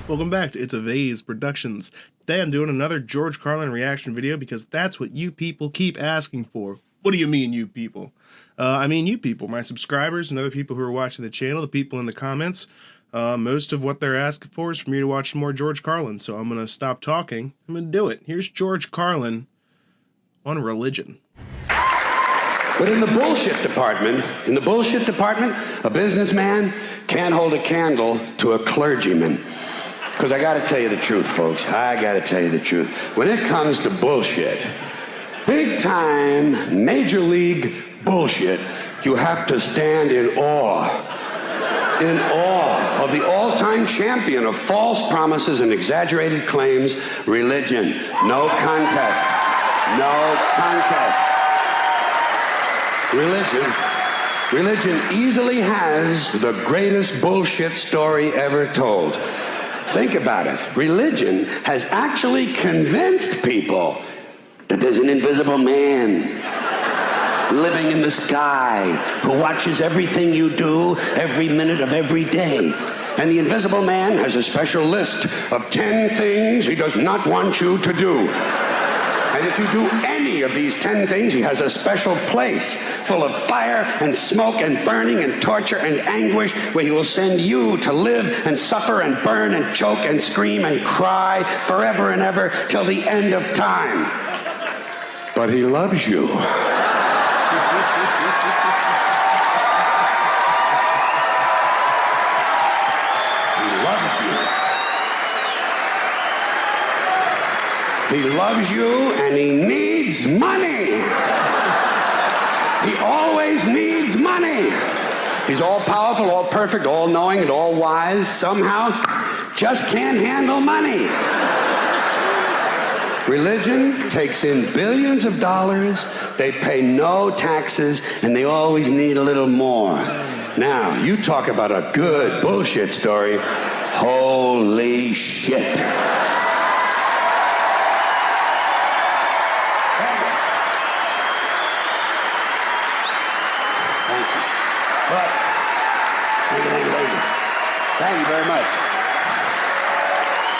Welcome back to It's a Vase Productions. Today I'm doing another George Carlin reaction video because that's what you people keep asking for. What do you mean, you people? I mean you people, my subscribers and other people who are watching the channel, the people in the comments. Most of what they're asking for is for me to watch some more George Carlin, so I'm going to stop talking. I'm going to do it. Here's George Carlin on religion. But in the bullshit department, a businessman can't hold a candle to a clergyman. Because I gotta tell you the truth, folks. I gotta tell you the truth. When it comes to bullshit, big time, major league bullshit, you have to stand in awe of the all-time champion of false promises and exaggerated claims, religion. No contest. No contest. Religion easily has the greatest bullshit story ever told. Think about it. Religion has actually convinced people that there's an invisible man living in the sky who watches everything you do every minute of every day. And the invisible man has a special list of 10 things he does not want you to do. And if you do any of these 10 things, he has a special place full of fire and smoke and burning and torture and anguish where he will send you to live and suffer and burn and choke and scream and cry forever and ever till the end of time. But he loves you. He loves you. He loves you and he needs money. He always needs money. He's all powerful, all perfect, all knowing, and all wise. Somehow, just can't handle money. Religion takes in billions of dollars. They pay no taxes, and they always need a little more. Now, you talk about a good bullshit story. Holy shit. Thank you very much.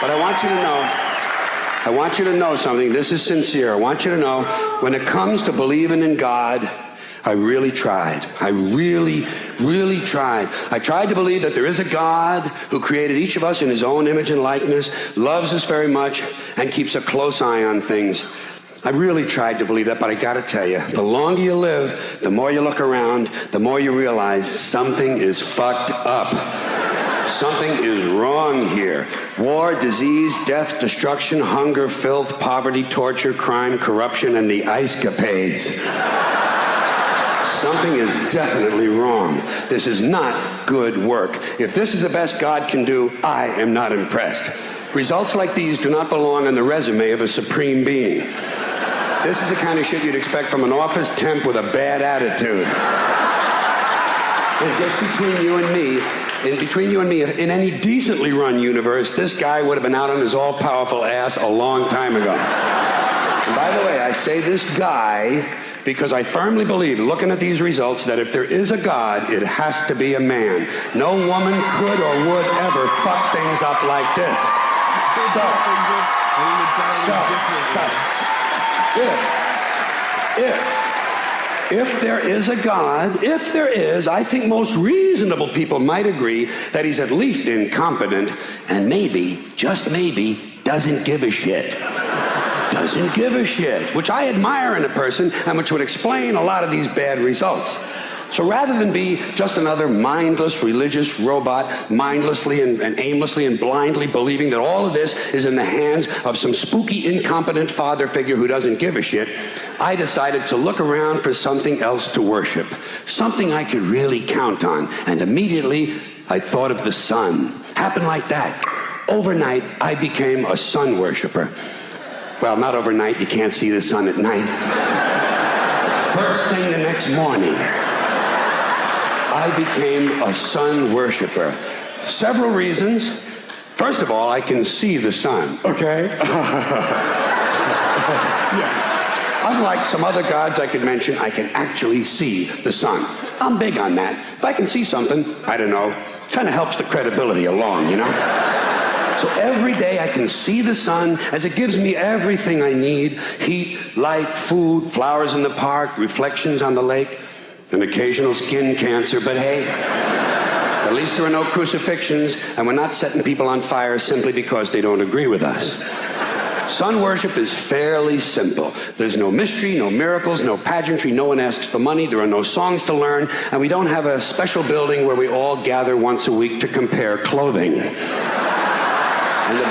But I want you to know something. This is sincere. I want you to know, when it comes to believing in God, I really tried. I really tried. I tried to believe that there is a God who created each of us in his own image and likeness, loves us very much, and keeps a close eye on things. I really tried to believe that, but I gotta tell you, the longer you live, the more you look around, the more you realize something is fucked up. Something is wrong here. War, disease, death, destruction, hunger, filth, poverty, torture, crime, corruption, and the ice capades. Something is definitely wrong. This is not good work. If this is the best God can do, I am not impressed. Results like these do not belong on the resume of a supreme being. This is the kind of shit you'd expect from an office temp with a bad attitude. And just between you and me, in any decently run universe, this guy would have been out on his all-powerful ass a long time ago. And by the way, I say this guy because I firmly believe, looking at these results, that if there is a God, it has to be a man. No woman could or would ever fuck things up like this. If there is a God, if there is, I think most reasonable people might agree that he's at least incompetent and maybe, just maybe, doesn't give a shit. Doesn't give a shit, which I admire in a person and which would explain a lot of these bad results. So rather than be just another mindless religious robot, mindlessly and aimlessly and blindly believing that all of this is in the hands of some spooky, incompetent father figure who doesn't give a shit, I decided to look around for something else to worship, something I could really count on. And immediately, I thought of the sun. Happened like that. Overnight, I became a sun worshiper. Well, not overnight. You can't see the sun at night. First thing the next morning, I became a sun worshiper. Several reasons. First of all, I can see the sun, okay? Yeah. Unlike some other gods I could mention, I can actually see the sun. I'm big on that. If I can see something, I don't know, kind of helps the credibility along, you know? So every day I can see the sun as it gives me everything I need: heat, light, food, flowers in the park, reflections on the lake, an occasional skin cancer. But hey, at least there are no crucifixions, and we're not setting people on fire simply because they don't agree with us. Sun worship is fairly simple. There's no mystery, no miracles, no pageantry. No one asks for money. There are no songs to learn. And we don't have a special building where we all gather once a week to compare clothing. And the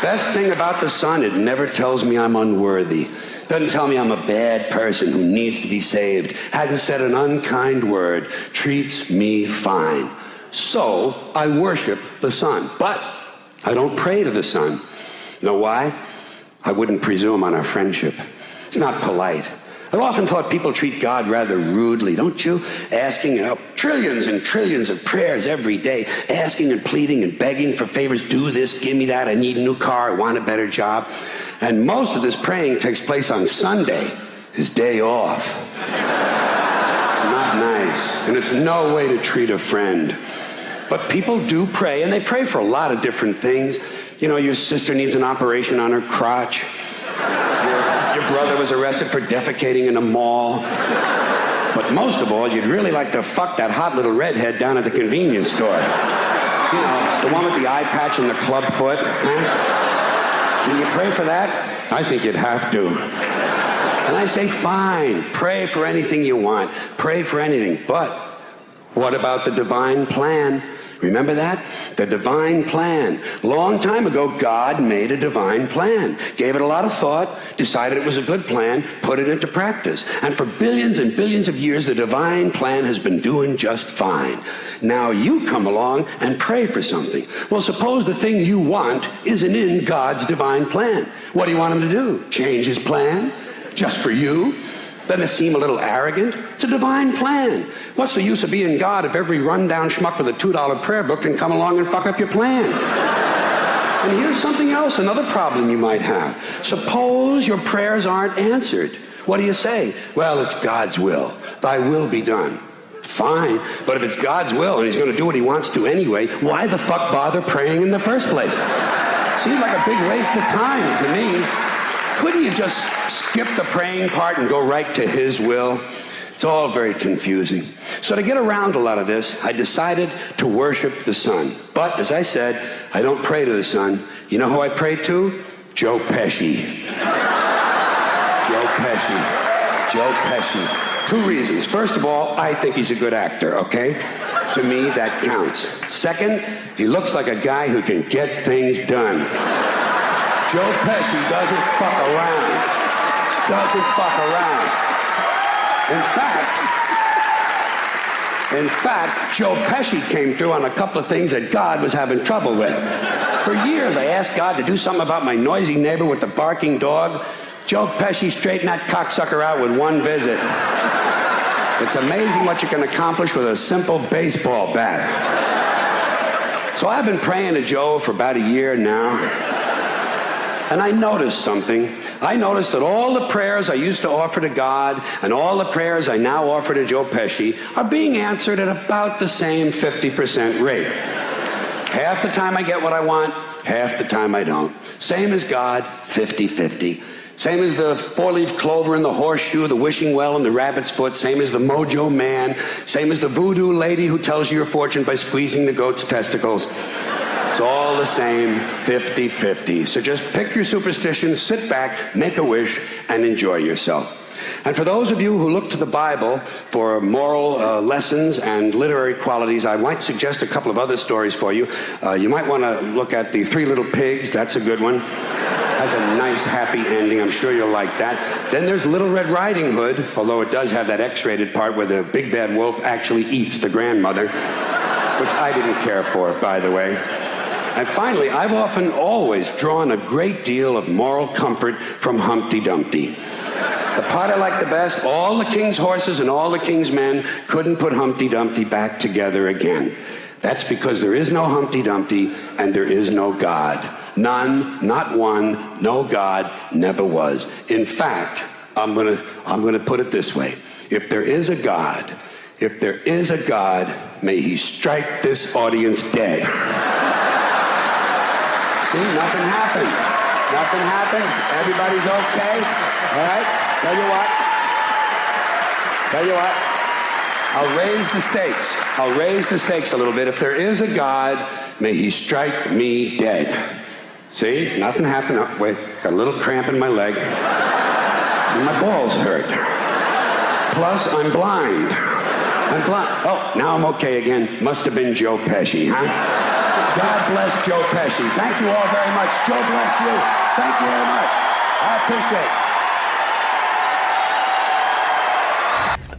best thing about the sun, it never tells me I'm unworthy. Doesn't tell me I'm a bad person who needs to be saved. Hasn't said an unkind word. Treats me fine. So I worship the sun. But I don't pray to the sun. Know why? I wouldn't presume on our friendship. It's not polite. I've often thought people treat God rather rudely, don't you? Asking trillions and trillions of prayers every day, asking and pleading and begging for favors. Do this, give me that, I need a new car, I want a better job. And most of this praying takes place on Sunday, his day off. It's not nice, and it's no way to treat a friend. But people do pray, and they pray for a lot of different things. You know, your sister needs an operation on her crotch. Your brother was arrested for defecating in a mall. But most of all, you'd really like to fuck that hot little redhead down at the convenience store. You know, the one with the eye patch and the club foot. Huh? Can you pray for that? I think you'd have to. And I say, fine, pray for anything you want. Pray for anything. But what about the divine plan? Remember that? The divine plan. Long time ago, God made a divine plan. Gave it a lot of thought, decided it was a good plan, put it into practice. And for billions and billions of years, the divine plan has been doing just fine. Now you come along and pray for something. Well, suppose the thing you want isn't in God's divine plan. What do you want him to do? Change his plan? Just for you? Doesn't it seem a little arrogant? It's a divine plan. What's the use of being God if every rundown schmuck with a $2 prayer book can come along and fuck up your plan? And here's something else, another problem you might have. Suppose your prayers aren't answered. What do you say? Well, it's God's will. Thy will be done. Fine, but if it's God's will and he's going to do what he wants to anyway, why the fuck bother praying in the first place? Seems like a big waste of time to me. Couldn't you just skip the praying part and go right to his will? It's all very confusing. So to get around a lot of this, I decided to worship the sun. But as I said, I don't pray to the sun. You know who I pray to? Joe Pesci. Joe Pesci. Joe Pesci. 2 reasons. First of all, I think he's a good actor, okay? To me, that counts. Second, he looks like a guy who can get things done. Joe Pesci doesn't fuck around. Doesn't fuck around. In fact, Joe Pesci came through on a couple of things that God was having trouble with. For years, I asked God to do something about my noisy neighbor with the barking dog. Joe Pesci straightened that cocksucker out with 1 visit. It's amazing what you can accomplish with a simple baseball bat. So I've been praying to Joe for about a year now. And I noticed something. I noticed that all the prayers I used to offer to God and all the prayers I now offer to Joe Pesci are being answered at about the same 50% rate. Half the time I get what I want, half the time I don't. Same as God, 50-50. Same as the 4-leaf clover and the horseshoe, the wishing well and the rabbit's foot. Same as the mojo man. Same as the voodoo lady who tells you your fortune by squeezing the goat's testicles. It's all the same, 50-50. So just pick your superstition, sit back, make a wish, and enjoy yourself. And for those of you who look to the Bible for moral lessons and literary qualities, I might suggest a couple of other stories for you. You might want to look at The 3 Little Pigs. That's a good one. Has a nice, happy ending. I'm sure you'll like that. Then there's Little Red Riding Hood, although it does have that X-rated part where the big bad wolf actually eats the grandmother, which I didn't care for, by the way. And finally, I've often always drawn a great deal of moral comfort from Humpty Dumpty. The part I like the best, all the king's horses and all the king's men couldn't put Humpty Dumpty back together again. That's because there is no Humpty Dumpty and there is no God. None, not one, no God, never was. In fact, I'm gonna put it this way. If there is a God, may he strike this audience dead. See, nothing happened. Nothing happened. Everybody's okay. All right? Tell you what. I'll raise the stakes. I'll raise the stakes a little bit. If there is a God, may he strike me dead. See? Nothing happened. Oh, wait, got a little cramp in my leg. And my balls hurt. Plus, I'm blind. Oh, now I'm okay again. Must have been Joe Pesci, huh? God bless Joe Pesci. Thank you all very much. Joe bless you. Thank you very much. I appreciate it.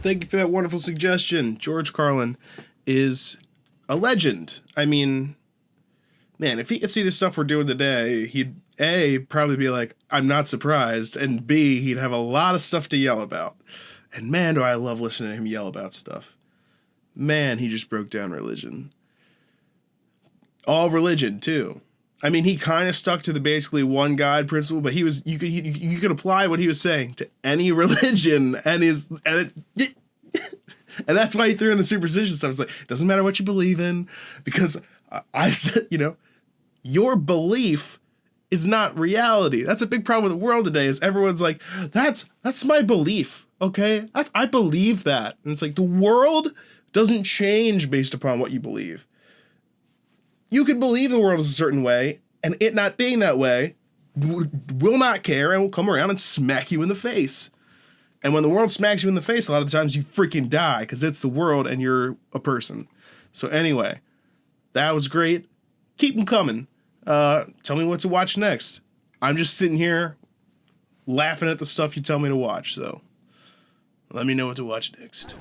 Thank you for that wonderful suggestion. George Carlin is a legend. I mean, man, if he could see the stuff we're doing today, he'd A, probably be like, I'm not surprised, and B, he'd have a lot of stuff to yell about. And man, do I love listening to him yell about stuff. Man, he just broke down religion. All religion, too. I mean, he kind of stuck to the basically one God principle, but you could apply what he was saying to any religion, and that's why he threw in the superstition stuff. It's like, it doesn't matter what you believe in, because I said, your belief is not reality. That's a big problem with the world today, is everyone's like, that's my belief, okay? I believe that. And it's like, the world doesn't change based upon what you believe. You could believe the world is a certain way, and it not being that way will not care and will come around and smack you in the face. And when the world smacks you in the face, a lot of the times you freaking die, because it's the world and you're a person. So anyway, that was great. Keep them coming. Tell me what to watch next. I'm just sitting here laughing at the stuff you tell me to watch, so let me know what to watch next.